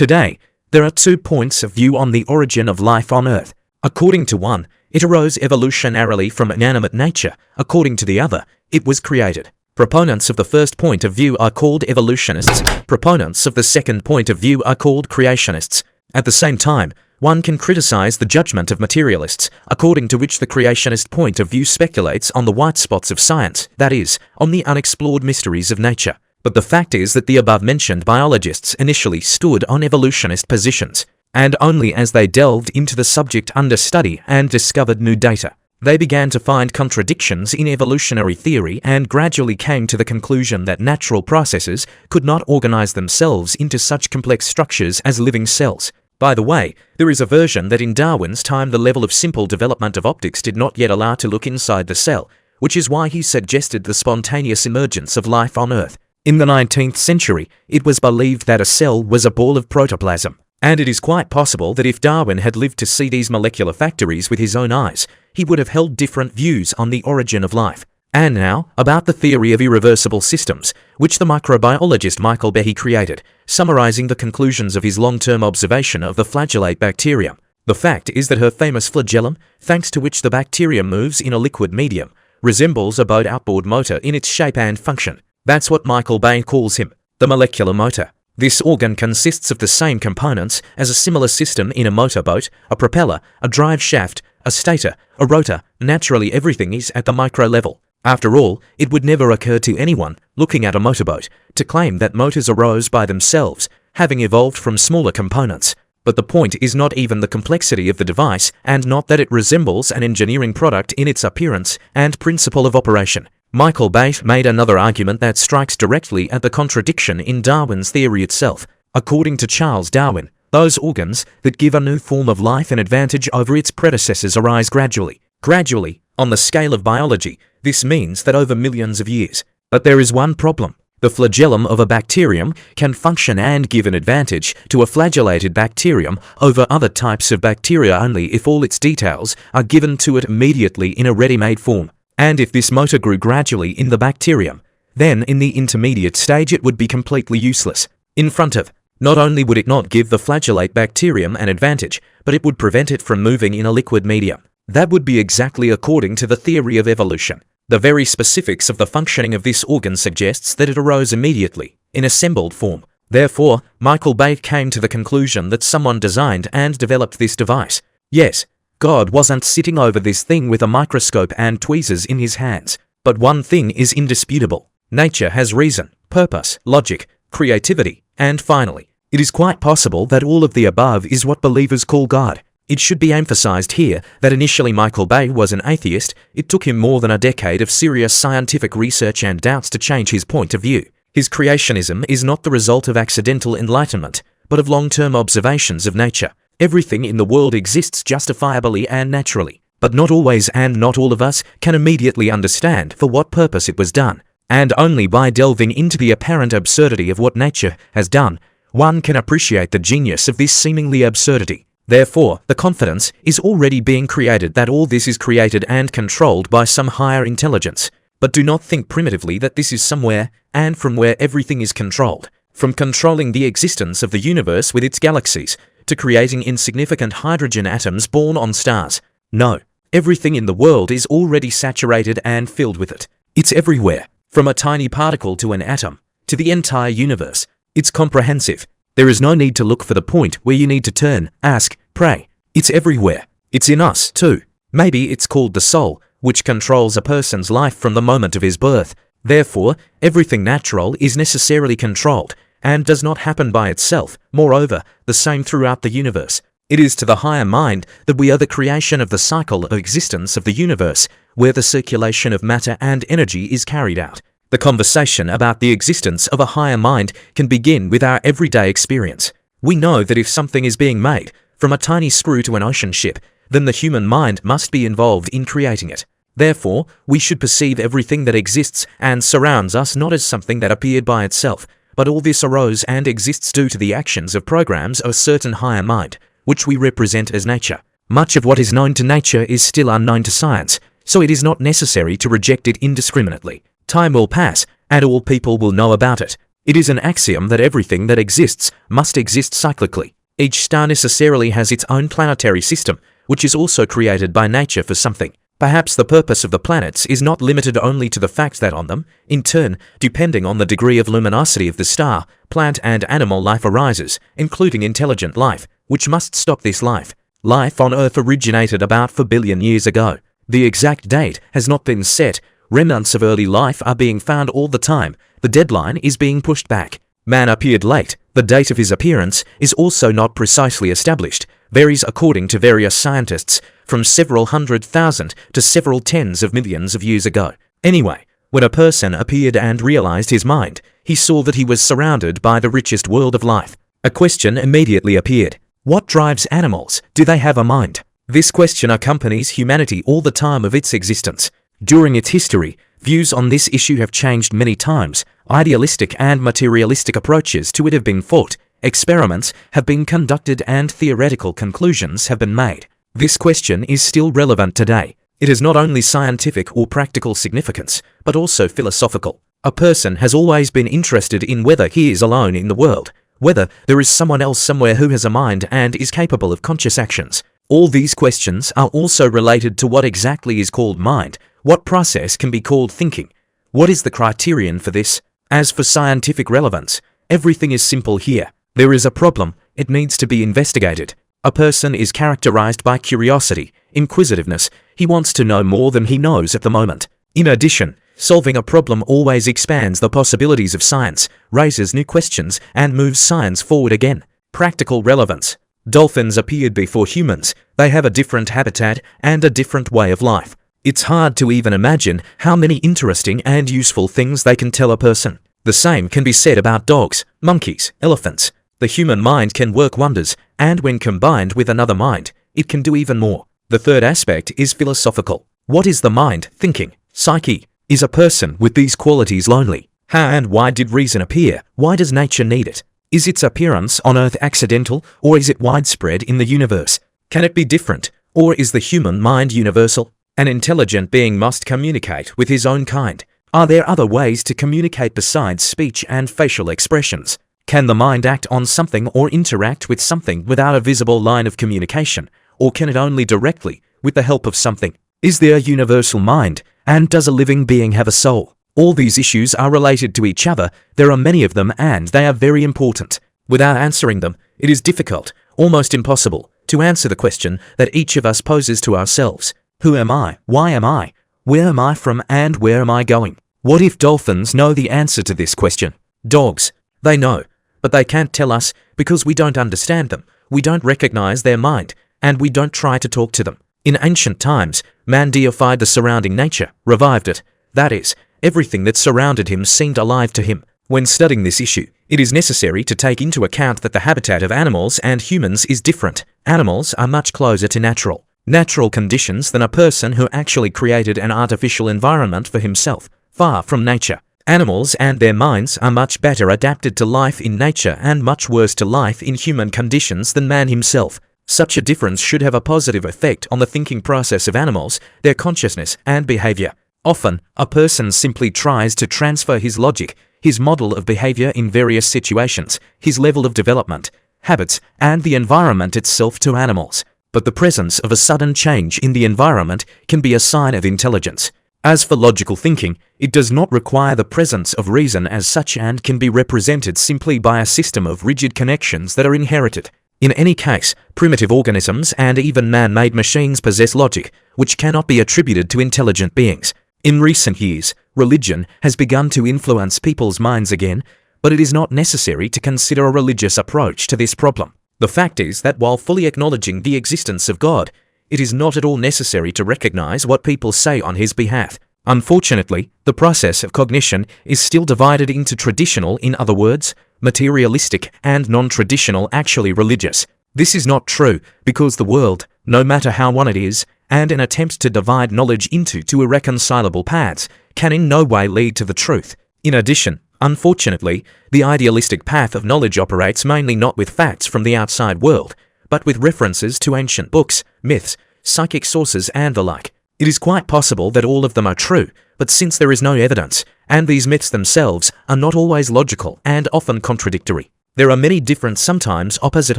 Today, there are 2 points of view on the origin of life on Earth. According to one, it arose evolutionarily from inanimate nature. According to the other, it was created. Proponents of the first point of view are called evolutionists. Proponents of the second point of view are called creationists. At the same time, one can criticize the judgment of materialists, according to which the creationist point of view speculates on the white spots of science, that is, on the unexplored mysteries of nature. But the fact is that the above-mentioned biologists initially stood on evolutionist positions, and only as they delved into the subject under study and discovered new data, they began to find contradictions in evolutionary theory and gradually came to the conclusion that natural processes could not organize themselves into such complex structures as living cells. By the way, there is a version that in Darwin's time the level of simple development of optics did not yet allow to look inside the cell, which is why he suggested the spontaneous emergence of life on Earth. In the 19th century, it was believed that a cell was a ball of protoplasm, and it is quite possible that if Darwin had lived to see these molecular factories with his own eyes, he would have held different views on the origin of life. And now, about the theory of irreversible systems, which the microbiologist Michael Behe created, summarizing the conclusions of his long-term observation of the flagellate bacterium. The fact is that her famous flagellum, thanks to which the bacterium moves in a liquid medium, resembles a boat outboard motor in its shape and function. That's what Michael Behe calls him, the molecular motor. This organ consists of the same components as a similar system in a motorboat, a propeller, a drive shaft, a stator, a rotor. Naturally, everything is at the micro level. After all, it would never occur to anyone, looking at a motorboat, to claim that motors arose by themselves, having evolved from smaller components. But the point is not even the complexity of the device, and not that it resembles an engineering product in its appearance and principle of operation. Michael Behe made another argument that strikes directly at the contradiction in Darwin's theory itself. According to Charles Darwin, those organs that give a new form of life an advantage over its predecessors arise gradually. Gradually, on the scale of biology, this means that over millions of years. But there is one problem. The flagellum of a bacterium can function and give an advantage to a flagellated bacterium over other types of bacteria only if all its details are given to it immediately in a ready-made form. And if this motor grew gradually in the bacterium, then in the intermediate stage it would be completely useless. In front of, not only would it not give the flagellate bacterium an advantage, but it would prevent it from moving in a liquid medium. That would be exactly according to the theory of evolution. The very specifics of the functioning of this organ suggests that it arose immediately, in assembled form. Therefore, Michael Behe came to the conclusion that someone designed and developed this device. Yes, God wasn't sitting over this thing with a microscope and tweezers in his hands. But one thing is indisputable. Nature has reason, purpose, logic, creativity, and finally, it is quite possible that all of the above is what believers call God. It should be emphasized here that initially Michael Behe was an atheist. It took him more than a decade of serious scientific research and doubts to change his point of view. His creationism is not the result of accidental enlightenment, but of long-term observations of nature. Everything in the world exists justifiably and naturally, but not always, and not all of us can immediately understand for what purpose it was done. And only by delving into the apparent absurdity of what nature has done, one can appreciate the genius of this seemingly absurdity. Therefore, the confidence is already being created that all this is created and controlled by some higher intelligence. But do not think primitively that this is somewhere, and from where everything is controlled. From controlling the existence of the universe with its galaxies, to creating insignificant hydrogen atoms born on stars. No, everything in the world is already saturated and filled with it. It's everywhere, from a tiny particle to an atom, to the entire universe. It's comprehensive. There is no need to look for the point where you need to turn, ask, pray. It's everywhere. It's in us, too. Maybe it's called the soul, which controls a person's life from the moment of his birth. Therefore, everything natural is necessarily controlled, and does not happen by itself. Moreover, the same throughout the universe. It is to the higher mind that we owe the creation of the cycle of existence of the universe, where the circulation of matter and energy is carried out. The conversation about the existence of a higher mind can begin with our everyday experience. We know that if something is being made, from a tiny screw to an ocean ship, then the human mind must be involved in creating it. Therefore, we should perceive everything that exists and surrounds us not as something that appeared by itself, but all this arose and exists due to the actions of programs of a certain higher mind, which we represent as nature. Much of what is known to nature is still unknown to science, so it is not necessary to reject it indiscriminately. Time will pass, and all people will know about it. It is an axiom that everything that exists must exist cyclically. Each star necessarily has its own planetary system, which is also created by nature for something. Perhaps the purpose of the planets is not limited only to the fact that on them, in turn, depending on the degree of luminosity of the star, plant and animal life arises, including intelligent life, which must stop this life. Life on Earth originated about 4 billion years ago. The exact date has not been set. Remnants of early life are being found all the time. The deadline is being pushed back. Man appeared late. The date of his appearance is also not precisely established, varies according to various scientists, from several 100,000 to several tens of millions of years ago. Anyway, when a person appeared and realized his mind, he saw that he was surrounded by the richest world of life. A question immediately appeared. What drives animals? Do they have a mind? This question accompanies humanity all the time of its existence. During its history, views on this issue have changed many times. Idealistic and materialistic approaches to it have been fought, experiments have been conducted, and theoretical conclusions have been made. This question is still relevant today. It has not only scientific or practical significance, but also philosophical. A person has always been interested in whether he is alone in the world, whether there is someone else somewhere who has a mind and is capable of conscious actions. All these questions are also related to what exactly is called mind, what process can be called thinking. What is the criterion for this? As for scientific relevance, everything is simple here. There is a problem, it needs to be investigated. A person is characterized by curiosity, inquisitiveness. He wants to know more than he knows at the moment. In addition, solving a problem always expands the possibilities of science, raises new questions, and moves science forward again. Practical relevance. Dolphins appeared before humans. They have a different habitat and a different way of life. It's hard to even imagine how many interesting and useful things they can tell a person. The same can be said about dogs, monkeys, elephants. The human mind can work wonders, and when combined with another mind, it can do even more. The third aspect is philosophical. What is the mind, thinking, psyche? Is a person with these qualities lonely? How and why did reason appear? Why does nature need it? Is its appearance on Earth accidental, or is it widespread in the universe? Can it be different, or is the human mind universal? An intelligent being must communicate with his own kind. Are there other ways to communicate besides speech and facial expressions? Can the mind act on something or interact with something without a visible line of communication, or can it only directly, with the help of something? Is there a universal mind, and does a living being have a soul? All these issues are related to each other. There are many of them and they are very important. Without answering them, it is difficult, almost impossible, to answer the question that each of us poses to ourselves. Who am I? Why am I? Where am I from and where am I going? What if dolphins know the answer to this question? Dogs, they know, but they can't tell us because we don't understand them, we don't recognize their mind, and we don't try to talk to them. In ancient times, man deified the surrounding nature, revived it. That is, everything that surrounded him seemed alive to him. When studying this issue, it is necessary to take into account that the habitat of animals and humans is different. Animals are much closer to natural conditions than a person who actually created an artificial environment for himself, far from nature. Animals and their minds are much better adapted to life in nature and much worse to life in human conditions than man himself. Such a difference should have a positive effect on the thinking process of animals, their consciousness and behavior. Often, a person simply tries to transfer his logic, his model of behavior in various situations, his level of development, habits, and the environment itself to animals. But the presence of a sudden change in the environment can be a sign of intelligence. As for logical thinking, it does not require the presence of reason as such and can be represented simply by a system of rigid connections that are inherited. In any case, primitive organisms and even man-made machines possess logic, which cannot be attributed to intelligent beings. In recent years, religion has begun to influence people's minds again, but it is not necessary to consider a religious approach to this problem. The fact is that while fully acknowledging the existence of God, it is not at all necessary to recognize what people say on his behalf. Unfortunately, the process of cognition is still divided into traditional, in other words, materialistic, and non-traditional, actually religious. This is not true because the world, no matter how one it is, and an attempt to divide knowledge into two irreconcilable paths, can in no way lead to the truth. In addition, unfortunately, the idealistic path of knowledge operates mainly not with facts from the outside world, but with references to ancient books, myths, psychic sources and the like. It is quite possible that all of them are true, but since there is no evidence, and these myths themselves are not always logical and often contradictory. There are many different, sometimes opposite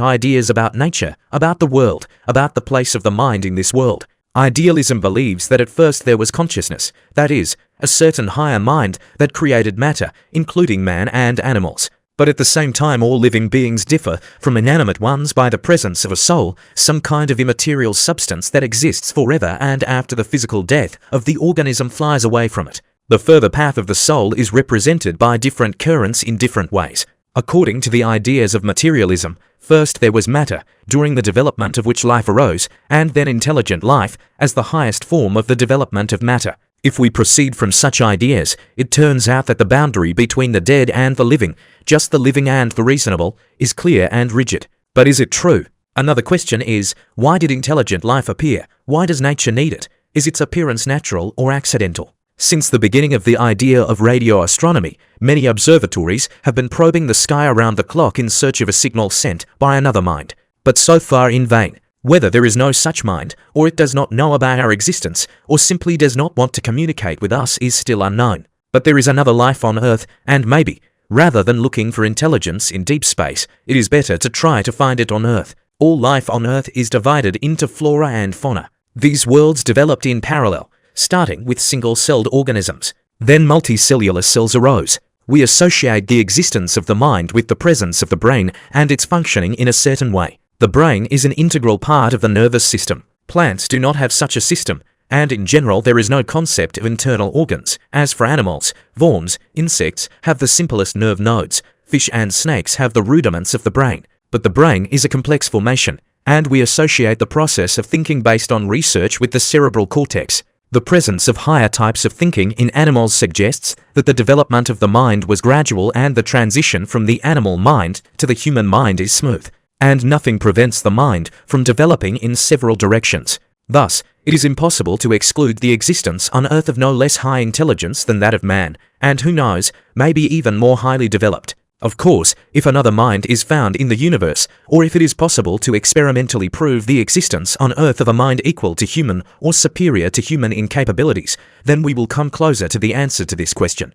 ideas about nature, about the world, about the place of the mind in this world. Idealism believes that at first there was consciousness, that is, a certain higher mind that created matter, including man and animals. But at the same time, all living beings differ from inanimate ones by the presence of a soul, some kind of immaterial substance that exists forever and after the physical death of the organism flies away from it. The further path of the soul is represented by different currents in different ways. According to the ideas of materialism, first there was matter, during the development of which life arose, and then intelligent life as the highest form of the development of matter. If we proceed from such ideas, it turns out that the boundary between the dead and the living, just the living and the reasonable, is clear and rigid. But is it true? Another question is, why did intelligent life appear? Why does nature need it? Is its appearance natural or accidental? Since the beginning of the idea of radio astronomy, many observatories have been probing the sky around the clock in search of a signal sent by another mind, but so far in vain. Whether there is no such mind, or it does not know about our existence, or simply does not want to communicate with us is still unknown. But there is another life on Earth, and maybe, rather than looking for intelligence in deep space, it is better to try to find it on Earth. All life on Earth is divided into flora and fauna. These worlds developed in parallel, starting with single-celled organisms. Then multicellular cells arose. We associate the existence of the mind with the presence of the brain and its functioning in a certain way. The brain is an integral part of the nervous system. Plants do not have such a system, and in general there is no concept of internal organs. As for animals, worms, insects have the simplest nerve nodes. Fish and snakes have the rudiments of the brain. But the brain is a complex formation, and we associate the process of thinking based on research with the cerebral cortex. The presence of higher types of thinking in animals suggests that the development of the mind was gradual and the transition from the animal mind to the human mind is smooth, and nothing prevents the mind from developing in several directions. Thus, it is impossible to exclude the existence on Earth of no less high intelligence than that of man, and who knows, maybe even more highly developed. Of course, if another mind is found in the universe, or if it is possible to experimentally prove the existence on Earth of a mind equal to human or superior to human in capabilities, then we will come closer to the answer to this question.